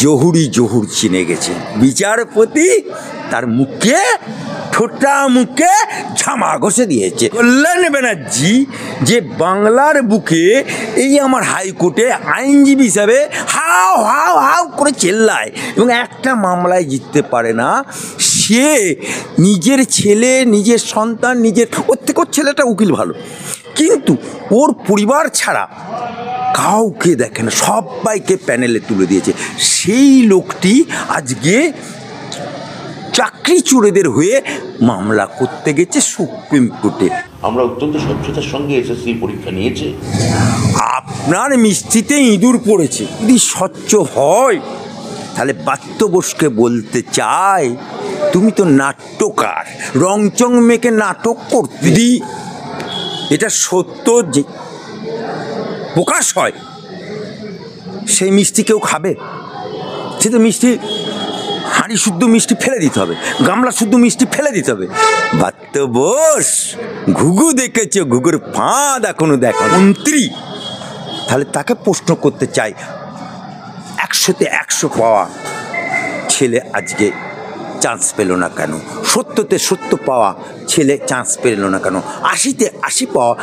জহুরি জহুর চিনে গেছে বিচারপতি, তার মুখে ঠোঁটা মুখে ঝামা ঘষে দিয়েছে। কল্যাণ ব্যানার্জি যে বাংলার বুকে এই আমার হাইকোর্টে আইনজীবী হিসাবে হাও হাও হাও করে চেল্লায় এবং একটা মামলায় জিততে পারে না, সে নিজের ছেলে, নিজের সন্তান, নিজের ওর থেকে ওর ছেলেটা উকিল ভালো, কিন্তু ওর পরিবার ছাড়া কাউকে দেখে না, সবাইকে প্যানেলে তুলে দিয়েছে। সেই লোকটি আজকে চাকরি চোরেদের হয়ে মামলা করতে গেছে সুপ্রিম কোর্টে। আমরা অত্যন্ত স্বচ্ছতার সঙ্গে এসএসসি পরীক্ষা নিয়েছি। আপনার মিষ্টিতে ইঁদুর পড়েছে, যদি স্বচ্ছ হয় তাহলে বাত্য বোসকে বলতে চাই, তুমি তো নাট্যকার, রংচং মেকে নাটক করতে। যদি এটা সত্য যে প্রকাশ হয়, সেই মিষ্টি কেউ খাবে? সে তো মিষ্টি হাঁড়ি শুদ্ধ মিষ্টি ফেলে দিতে হবে, গামলা শুদ্ধ মিষ্টি ফেলে দিতে হবে। বাত্য বোস ঘুঘু দেখেছ, ঘুঘুর ফাঁদ এখনো দেখো। মন্ত্রী, তাহলে তাকে প্রশ্ন করতে চাই, 100-তে 100 পাওয়া ছেলে আজকে চান্স পেল না কেন? 70-তে 70 পাওয়া ছেলে চান্স পেল না কেন? 80-তে 80 পাওয়া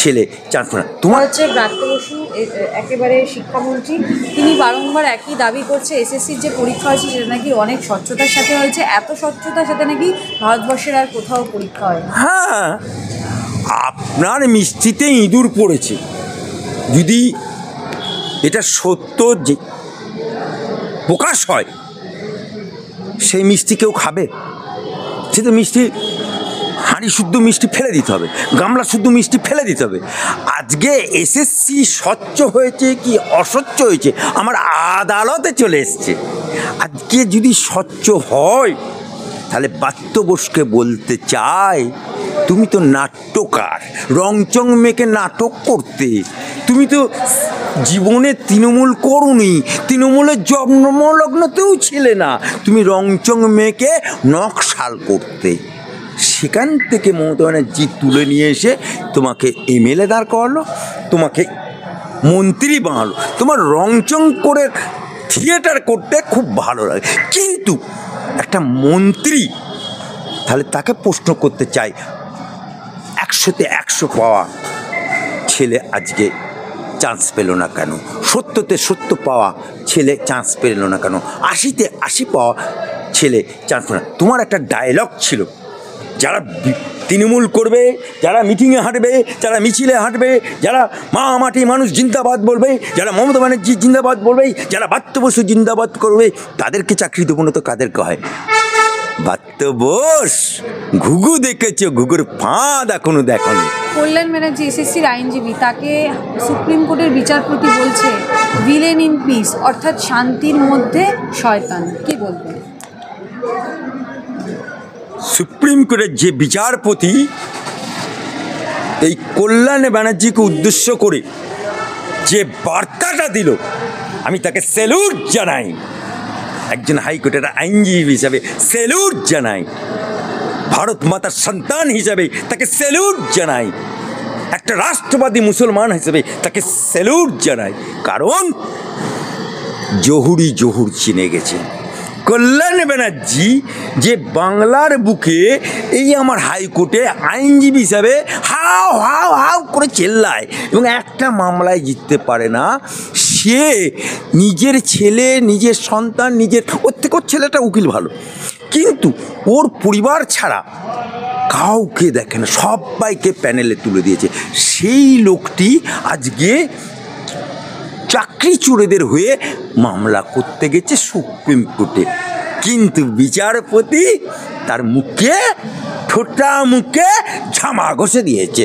ছেলে চান্স পেল না? তোমার হচ্ছে ব্রাত্য বসু একেবারে শিক্ষামন্ত্রী, তিনি বারংবার একই দাবি করছে এসএসসির যে পরীক্ষা হয়েছে সেটা নাকি অনেক স্বচ্ছতার সাথে হয়েছে, এত স্বচ্ছতার সাথে নাকি ভারতবর্ষের আর কোথাও পরীক্ষা হয় না। হ্যাঁ, আপনার মিষ্টিতে ইঁদুর পড়েছে, যদি এটা সত্য যে প্রকাশ হয়, সেই মিষ্টি কেউ খাবে? সে তো মিষ্টি হাঁড়ি শুদ্ধ মিষ্টি ফেলে দিতে হবে, গামলা শুদ্ধ মিষ্টি ফেলে দিতে হবে। আজকে এসএসসি স্বচ্ছ হয়েছে কি অস্বচ্ছ হয়েছে আমার আদালতে চলে এসছে। আজকে যদি স্বচ্ছ হয় তাহলে বাত্য বোসকে বলতে চাই, তুমি তো নাট্যকার, রংচং মেকে নাটক করতে। তুমি তো জীবনে তৃণমূল করুনি, তৃণমূলের জন্মলগ্নতেও ছিলে না, তুমি রংচং মেকে নকশাল করতে। সেখান থেকে মমতা ব্যানার্জি তুলে নিয়ে এসে তোমাকে এমএলএ দাঁড় করালো, তোমাকে মন্ত্রী বানালো। তোমার রংচং করে থিয়েটার করতে খুব ভালো লাগে, কিন্তু একটা মন্ত্রী, তাহলে তাকে প্রশ্ন করতে চাই, 100-তে 100 পাওয়া ছেলে আজকে চান্স পেল না কেন? 70-তে 70 পাওয়া ছেলে চান্স পেল না কেন? 80-তে 80 পাওয়া ছেলে চান্স পেল না? তোমার একটা ডায়লগ ছিল, যারা তৃণমূল করবে, যারা মিটিংয়ে হাঁটবে, যারা মিছিলে হাঁটবে, যারা মা মাটি মানুষ জিন্দাবাদ বলবে, যারা মমতা ব্যানার্জি জিন্দাবাদ বলবে, যারা বাত্য বসু জিন্দাবাদ করবে, তাদেরকে চাকরি দেবো না তো কাদেরকে হয়? বাত্য বোস ঘুঘু দেখেছ, ঘুঘুর ফাঁদ এখনো দেখনি। কল্যাণ ব্যানার্জি এসএসসির আইনজীবী, তাকে সুপ্রিম কোর্টের বিচারপতি বলছে ভিলেন ইন পিস, অর্থাৎ শান্তির মধ্যে শয়তান। কি বলবেন? সুপ্রিম কোর্টের যে বিচারপতি এই কল্যাণ ব্যানার্জিকে উদ্দেশ্য করে যে বার্তাটা দিল, আমি তাকে স্যালুট জানাই। একজন হাইকোর্টের আইনজীবী হিসাবে স্যালুট জানাই, ভারত মাতার সন্তান হিসাবে তাকে স্যালুট জানাই, একটা রাষ্ট্রবাদী মুসলমান হিসেবে তাকে স্যালুট জানাই, কারণ জহুরি জহুর চিনে গেছে। কল্যাণ ব্যানার্জি যে বাংলার বুকে এই আমার হাইকোর্টে আইনজীবী হিসাবে হাও হাও হাও করে চেল্লায় এবং একটা মামলায় জিততে পারে না, সে নিজের ছেলে, নিজের সন্তান, নিজের ওর থেকে ওর ছেলেটা উকিল ভালো, কিন্তু ওর পরিবার ছাড়া কাউকে দেখে না, সবাইকে প্যানেলে তুলে দিয়েছে। সেই লোকটি আজকে চাকরি চোরেদের হয়ে মামলা করতে গেছে সুপ্রিম কোর্টে, কিন্তু বিচারপতি তার মুখে ঠোঁটা মুখে ঝামা ঘষে দিয়েছে।